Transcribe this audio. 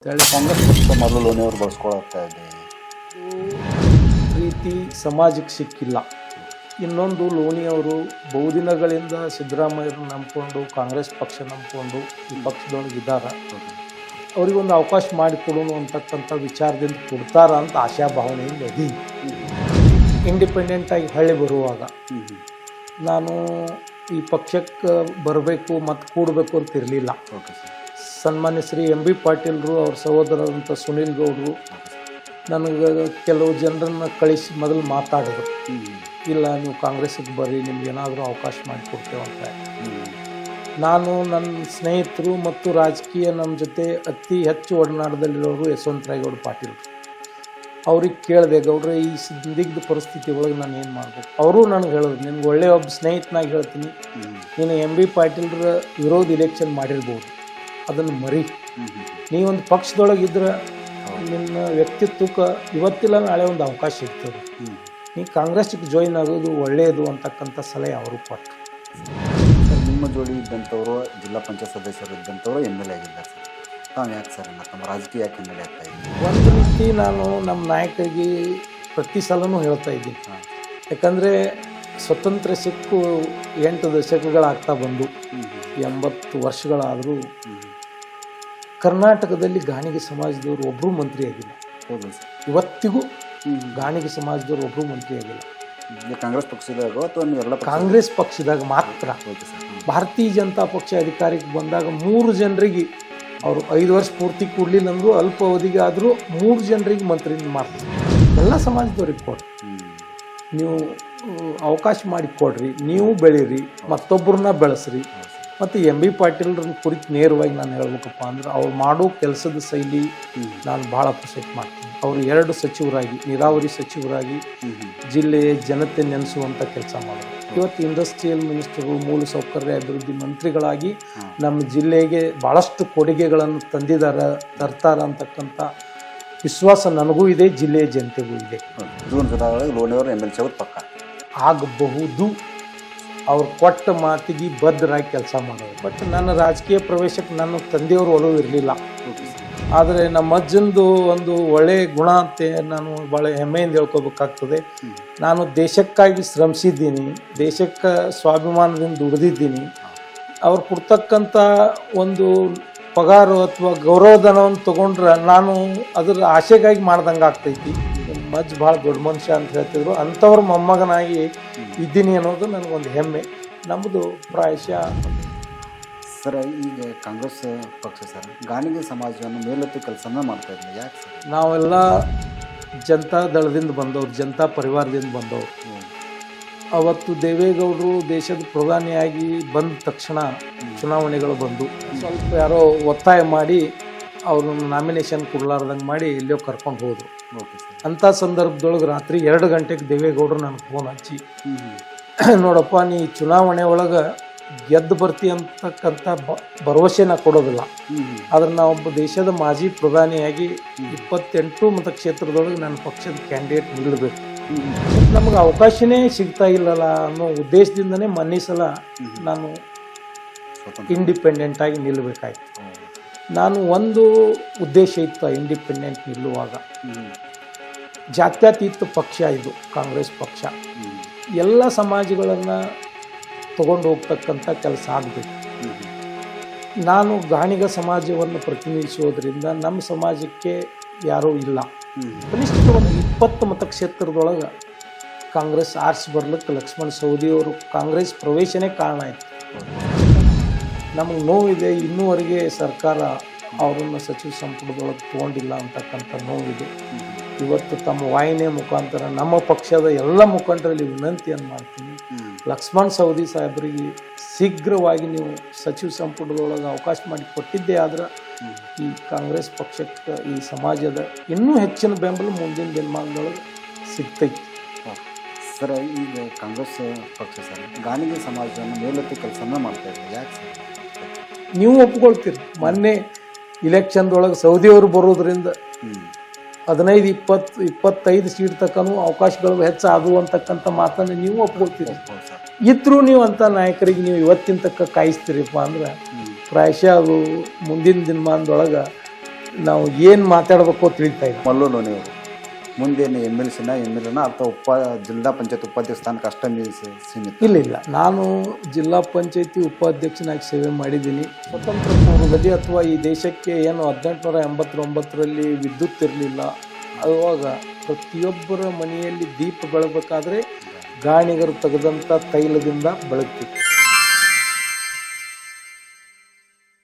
ಅಂತೇಳಿ ಕಾಂಗ್ರೆಸ್ ಪಕ್ಷ ಮೊದಲು ಲೋನಿಯವರು ಬಳಸ್ಕೊಳ್ತಾ ಇದೆ. ರೀತಿ ಸಮಾಜಕ್ಕೆ ಸಿಕ್ಕಿಲ್ಲ. ಇನ್ನೊಂದು ಲೋನಿಯವರು ಬಹುದಿನಗಳಿಂದ ಸಿದ್ದರಾಮಯ್ಯರು ನಂಬಿಕೊಂಡು ಕಾಂಗ್ರೆಸ್ ಪಕ್ಷ ನಂಬಿಕೊಂಡು ಈ ಪಕ್ಷದೊಳಗಿದ್ದಾರೆ. ಅವರಿಗೊಂದು ಅವಕಾಶ ಮಾಡಿಕೊಡೋಣ ಅಂತಕ್ಕಂಥ ವಿಚಾರದಿಂದ ಕೊಡ್ತಾರ ಅಂತ ಆಶಾಭಾವನೆಯಿಂದ ಇದೀನಿ. ಇಂಡಿಪೆಂಡೆಂಟಾಗಿ ಹಳ್ಳಿ ಬರುವಾಗ ನಾನು ಈ ಪಕ್ಷಕ್ಕೆ ಬರಬೇಕು ಮತ್ತು ಕೂಡಬೇಕು ಅಂತ ಇರಲಿಲ್ಲ. ಸನ್ಮಾನ್ಯ ಶ್ರೀ MB ಪಾಟೀಲ್ರು ಅವ್ರ ಸಹೋದರರಂಥ ಸುನೀಲ್ ಗೌಡರು ನನಗೆ ಕೆಲವು ಜನರನ್ನು ಕಳಿಸಿ ಮೊದಲು ಮಾತಾಡಿದ್ರು, ಇಲ್ಲ ನೀವು ಕಾಂಗ್ರೆಸ್ಸಿಗೆ ಬರ್ರಿ, ನಿಮ್ಗೆ ಏನಾದರೂ ಅವಕಾಶ ಮಾಡಿಕೊಡ್ತೇವೆ ಅಂತ. ನಾನು ನನ್ನ ಸ್ನೇಹಿತರು ಮತ್ತು ರಾಜಕೀಯ ನಮ್ಮ ಜೊತೆ ಅತಿ ಹೆಚ್ಚು ಒಡನಾಟದಲ್ಲಿರೋರು ಯಶವಂತರಾಯಗೌಡ ಪಾಟೀಲ್, ಅವ್ರಿಗೆ ಕೇಳಿದೆ, ಗೌಡ್ರೆ ಈ ಸಂದಿಗ್ಧ ಪರಿಸ್ಥಿತಿ ಒಳಗೆ ನಾನು ಏನು ಮಾಡಬೇಕು. ಅವರು ನನಗೆ ಹೇಳಿದ್ರು, ನಿನ್ಗೆ ಒಳ್ಳೆಯ ಒಬ್ಬ ಸ್ನೇಹಿತನಾಗಿ ಹೇಳ್ತೀನಿ, ನೀನು MB ಪಾಟೀಲ್ರ ವಿರೋಧ ಇಲೆಕ್ಷನ್ ಮಾಡಿರ್ಬೋದು, ಅದನ್ನು ಮರಿ. ನೀವೊಂದು ಪಕ್ಷದೊಳಗಿದ್ರೆ ನಿನ್ನ ವ್ಯಕ್ತಿತ್ವಕ್ಕೆ ಇವತ್ತಿಲ್ಲ ನಾಳೆ ಒಂದು ಅವಕಾಶ ಇರ್ತದೆ, ನೀ ಕಾಂಗ್ರೆಸ್ಗೆ ಜಾಯಿನ್ ಆಗೋದು ಒಳ್ಳೆಯದು ಅಂತಕ್ಕಂಥ ಸಲಹೆ ಅವರು ಕೊಟ್ಟರು. ನಿಮ್ಮ ಜೋಡಿ ಇದ್ದಂಥವರು ಜಿಲ್ಲಾ ಪಂಚಾಯತ್ ಸದಸ್ಯರು ಇದ್ದಂಥವರು MLA ಆಗಿದ್ದಾರೆ ಸರ್. ತಾವು ಯಾಕೆ ಸರ್ ನಮ್ಮ ರಾಜಕೀಯ ಯಾಕೆ MLA ಆಗ್ತಾ ಇದ್ದೀವಿ? ಒಂದು ರೀತಿ ನಾನು ನಮ್ಮ ನಾಯಕರಿಗೆ ಪ್ರತಿ ಸಲನೂ ಹೇಳ್ತಾ ಇದ್ದೀನಿ, ಯಾಕಂದರೆ ಸ್ವತಂತ್ರ ಸಿಕ್ಕು 8 ದಶಕಗಳಾಗ್ತಾ ಬಂದು 80 ವರ್ಷಗಳಾದರೂ ಕರ್ನಾಟಕದಲ್ಲಿ ಗಾಣಿಗೆ ಸಮಾಜದವರು ಒಬ್ಬರು ಮಂತ್ರಿ ಆಗಿಲ್ಲ. ಹೌದು ಸರ್. ಇವತ್ತಿಗೂ ಗಾಣಿಗೆ ಸಮಾಜದವರು ಒಬ್ಬರು ಮಂತ್ರಿ ಆಗಿಲ್ಲ. ಕಾಂಗ್ರೆಸ್ ಪಕ್ಷದಾಗ ಅಥವಾ ನೀವೆಲ್ಲ ಕಾಂಗ್ರೆಸ್ ಪಕ್ಷದಾಗ ಮಾತ್ರ. ಭಾರತೀಯ ಜನತಾ ಪಕ್ಷ ಅಧಿಕಾರಕ್ಕೆ ಬಂದಾಗ 3 ಜನರಿಗೆ ಅವರು 5 ವರ್ಷ ಪೂರ್ತಿ ಕೊಡಲಿಲ್ಲ ಅಂದರೂ ಅಲ್ಪ ಅವಧಿಗೆ ಆದರೂ 3 ಜನರಿಗೆ ಮಂತ್ರಿನ ಮಾಡ್ತಾರೆ. ಎಲ್ಲ ಸಮಾಜದವ್ರಿಗೆ ಕೊಡ್ರಿ, ನೀವು ಅವಕಾಶ ಮಾಡಿ ಕೊಡ್ರಿ, ನೀವು ಬೆಳೀರಿ, ಮತ್ತೊಬ್ಬರನ್ನ ಬೆಳೆಸ್ರಿ. ಮತ್ತು MB ಪಾಟೀಲ್ರನ್ನ ಕುರಿತು ನೇರವಾಗಿ ನಾನು ಹೇಳ್ಬೇಕಪ್ಪ ಅಂದ್ರೆ ಅವ್ರು ಮಾಡೋ ಕೆಲಸದ ಶೈಲಿ ನಾನು ಭಾಳ ಅಪ್ರಿಷಿಯೇಟ್ ಮಾಡ್ತೀನಿ. ಅವರು 2 ಸಚಿವರಾಗಿ, ನೀರಾವರಿ ಸಚಿವರಾಗಿ ಜಿಲ್ಲೆಯ ಜನತೆ ನೆನೆಸುವಂಥ ಕೆಲಸ ಮಾಡಿದ್ರು. ಇವತ್ತು ಇಂಡಸ್ಟ್ರಿಯಲ್ ಮಿನಿಸ್ಟರು, ಮೂಲಸೌಕರ್ಯ ಅಭಿವೃದ್ಧಿ ಮಂತ್ರಿಗಳಾಗಿ ನಮ್ಮ ಜಿಲ್ಲೆಗೆ ಭಾಳಷ್ಟು ಕೊಡುಗೆಗಳನ್ನು ತರ್ತಾರ ಅಂತಕ್ಕಂಥ ವಿಶ್ವಾಸ ನನಗೂ ಇದೆ, ಜಿಲ್ಲೆಯ ಜನತೆಗೂ ಇದೆ. ಜೂನ್ ಲೋನಿಯವರು MLC ಪಕ್ಕ ಆಗಬಹುದು. ಅವ್ರು ಕೊಟ್ಟ ಮಾತಿಗೆ ಬದ್ಧರಾಗಿ ಕೆಲಸ ಮಾಡೋರು. ಬಟ್ ನನ್ನ ರಾಜಕೀಯ ಪ್ರವೇಶಕ್ಕೆ ನನ್ನ ತಂದೆಯವರು ಒಲವು ಇರಲಿಲ್ಲ. ಆದರೆ ನಮ್ಮ ಅಜ್ಜಂದು ಒಂದು ಒಳ್ಳೆಯ ಗುಣ ಅಂತ ನಾನು ಭಾಳ ಹೆಮ್ಮೆಯಿಂದ ಹೇಳ್ಕೋಬೇಕಾಗ್ತದೆ. ನಾನು ದೇಶಕ್ಕಾಗಿ ಶ್ರಮಿಸಿದ್ದೀನಿ, ದೇಶಕ್ಕೆ ಸ್ವಾಭಿಮಾನದಿಂದ ದುಡಿದಿದ್ದೀನಿ. ಅವ್ರು ಕೊಡ್ತಕ್ಕಂಥ ಒಂದು ಪಗಾರ ಅಥವಾ ಗೌರವಧನವನ್ನು ತೊಗೊಂಡ್ರೆ ನಾನು ಅದರ ಆಸೆಗಾಗಿ ಮಾಡ್ದಂಗೆ ಆಗ್ತೈತಿ. ಮಜ್ಜ ಭಾಳ ದೊಡ್ಡ ಮನುಷ್ಯ ಅಂತ ಹೇಳ್ತಿದ್ರು, ಅಂಥವ್ರ ಮೊಮ್ಮಗನಾಗಿ ಇದ್ದೀನಿ ಅನ್ನೋದು ನನಗೊಂದು ಹೆಮ್ಮೆ. ನಮ್ಮದು ಪ್ರಾಯಶಃ ಸರ್, ಈಗ ಕಾಂಗ್ರೆಸ್ ಪಕ್ಷ ಸರ್ ಗಾಣಿಗೆ ಸಮಾಜವನ್ನು ಮೇಲೆತ್ತಿ ಕೆಲಸನ ಮಾಡ್ತಾ ಇದ್ದಾರೆ. ಯಾಕೆ ಸರ್? ನಾವೆಲ್ಲ ಜನತಾ ದಳದಿಂದ ಬಂದವರು, ಜನತಾ ಪರಿವಾರದಿಂದ ಬಂದವರು. ಅವತ್ತು ದೇವೇಗೌಡರು ದೇಶದ ಪ್ರಧಾನಿಯಾಗಿ ಬಂದ ತಕ್ಷಣ ಚುನಾವಣೆಗಳು ಬಂದು ಸ್ವಲ್ಪ ಯಾರೋ ಒತ್ತಾಯ ಮಾಡಿ ಅವ್ರನ್ನ ನಾಮಿನೇಷನ್ ಕೊಡಲಾರ್ದಂಗೆ ಮಾಡಿ ಎಲ್ಲೋ ಕರ್ಕೊಂಡು ಹೋದರು. ಅಂಥ ಸಂದರ್ಭದೊಳಗೆ ರಾತ್ರಿ 2 ಗಂಟೆಗೆ ದೇವೇಗೌಡರು ನನಗೆ ಫೋನ್ ಹಚ್ಚಿ, ನೋಡಪ್ಪ, ನೀ ಚುನಾವಣೆ ಒಳಗೆ ಗೆದ್ದು ಬರ್ತಿ ಅಂತಕ್ಕಂಥ ಭರವಸೆ ನಾ ಕೊಡೋದಿಲ್ಲ, ಆದ್ರೆ ನಾವೊಬ್ಬ ದೇಶದ ಮಾಜಿ ಪ್ರಧಾನಿಯಾಗಿ 28 ಮತಕ್ಷೇತ್ರದೊಳಗೆ ನನ್ನ ಪಕ್ಷದ ಕ್ಯಾಂಡಿಡೇಟ್ ನಿಲ್ಲಬೇಕು, ನಮಗೆ ಅವಕಾಶನೇ ಸಿಗ್ತಾ ಇಲ್ಲಲ್ಲ ಅನ್ನೋ ಉದ್ದೇಶದಿಂದನೇ ಮೊನ್ನೆ ಸಲ ನಾನು ಇಂಡಿಪೆಂಡೆಂಟಾಗಿ ನಿಲ್ಲಬೇಕಾಯ್ತು. ನಾನು ಒಂದು ಉದ್ದೇಶ ಇತ್ತು ಇಂಡಿಪೆಂಡೆಂಟ್ ನಿಲ್ಲುವಾಗ, ಜಾತ್ಯತೀತ ಪಕ್ಷ ಇದು ಕಾಂಗ್ರೆಸ್ ಪಕ್ಷ, ಎಲ್ಲ ಸಮಾಜಗಳನ್ನು ತಗೊಂಡು ಹೋಗ್ತಕ್ಕಂಥ ಕೆಲಸ ಆಗಬೇಕು. ನಾನು ಗಾಣಿಗ ಸಮಾಜವನ್ನು ಪ್ರತಿನಿಧಿಸೋದ್ರಿಂದ ನಮ್ಮ ಸಮಾಜಕ್ಕೆ ಯಾರೂ ಇಲ್ಲ. ಕನಿಷ್ಠ ಒಂದು 20 ಮತಕ್ಷೇತ್ರದೊಳಗೆ ಕಾಂಗ್ರೆಸ್ ಆರಿಸಿ ಬರ್ಲಿಕ್ಕೆ ಲಕ್ಷ್ಮಣ ಸವದಿಯವರು ಕಾಂಗ್ರೆಸ್ ಪ್ರವೇಶನೇ ಕಾರಣ ಆಯಿತು. ನಮಗೆ ನೋವಿದೆ, ಇನ್ನೂವರೆಗೆ ಸರ್ಕಾರ ಅವರನ್ನು ಸಚಿವ ಸಂಪುಟದೊಳಗೆ ತೊಗೊಂಡಿಲ್ಲ ಅಂತಕ್ಕಂಥ ನೋವಿದೆ. ಇವತ್ತು ತಮ್ಮ ವಾಹಿನಿಯ ಮುಖಾಂತರ ನಮ್ಮ ಪಕ್ಷದ ಎಲ್ಲ ಮುಖಂಡರಲ್ಲಿ ವಿನಂತಿಯನ್ನು ಮಾಡ್ತೀನಿ, ಲಕ್ಷ್ಮಣ್ ಸವದಿ ಸಾಹೇಬರಿಗೆ ಶೀಘ್ರವಾಗಿ ನೀವು ಸಚಿವ ಸಂಪುಟದೊಳಗೆ ಅವಕಾಶ ಮಾಡಿ ಕೊಟ್ಟಿದ್ದೇ ಆದ್ರೆ ಈ ಕಾಂಗ್ರೆಸ್ ಪಕ್ಷಕ್ಕೆ, ಈ ಸಮಾಜದ ಇನ್ನೂ ಹೆಚ್ಚಿನ ಬೆಂಬಲ ಮುಂದಿನ ದಿನಮಾನದೊಳಗೆ ಸಿಗ್ತೈತಿ. ಸರ್, ಈಗ ಕಾಂಗ್ರೆಸ್ ಪಕ್ಷ ಸರ್ ಗಾಣಿಗೆ ಸಮಾಜವನ್ನು ಮೇಲೆತ್ತಿ ಕೆಲಸನ ಮಾಡ್ತಾ ಇದ್ದಾರೆ. ಯಾಕೆ ಸರ್? ನೀವು ಒಪ್ಕೊಳ್ತೀರಿ, ಮೊನ್ನೆ ಇಲೆಕ್ಷನ್ದೊಳಗೆ ಸೌದಿಯವರು ಬರೋದ್ರಿಂದ 15-20-25 ಸೀಟ್ ತಕ್ಕನೂ ಅವಕಾಶಗಳು ಹೆಚ್ಚಾದವು ಅಂತಕ್ಕಂಥ ಮಾತನ್ನು ನೀವು ಒಪ್ಕೊಳ್ತೀರಿ. ಇದ್ರೂ ನೀವು ಅಂಥ ನಾಯಕರಿಗೆ ನೀವು ಇವತ್ತಿನ ತಕ್ಕ ಕಾಯಿಸ್ತೀರಿಪ್ಪ ಅಂದ್ರೆ ಪ್ರಾಯಶಃ ಅದು ಮುಂದಿನ ದಿನಮಾನದೊಳಗೆ ನಾವು ಏನು ಮಾತಾಡಬೇಕು ತಿಳಿತಾ ಇಲ್ಲ. ಮಲ್ಲು ಲೋಣಿಯವರು ಮುಂದೇನು ಎಮ್ ಎಲ್ ಸಿನ ಅಥವಾ ಜಿಲ್ಲಾ ಪಂಚಾಯತ್ ಉಪಾಧ್ಯಕ್ಷ ಸ್ಥಾನಕ್ಕೆ ಅಷ್ಟೇ ಸೀಮಿತ? ಇಲ್ಲ, ನಾನು ಜಿಲ್ಲಾ ಪಂಚಾಯತಿ ಉಪಾಧ್ಯಕ್ಷನಾಗಿ ಸೇವೆ ಮಾಡಿದ್ದೀನಿ. ಸ್ವತಂತ್ರ ಪೂರ್ವದಲ್ಲಿ ಅಥವಾ ಈ ದೇಶಕ್ಕೆ ಏನು 1889ರಲ್ಲಿ ವಿದ್ಯುತ್ ಇರಲಿಲ್ಲ, ಆವಾಗ ಪ್ರತಿಯೊಬ್ಬರ ಮನೆಯಲ್ಲಿ ದೀಪ ಬೆಳಗಬೇಕಾದ್ರೆ ಗಾಣಿಗರು ತೆಗೆದಂಥ ತೈಲದಿಂದ ಬೆಳಗ್ತಿತ್ತು.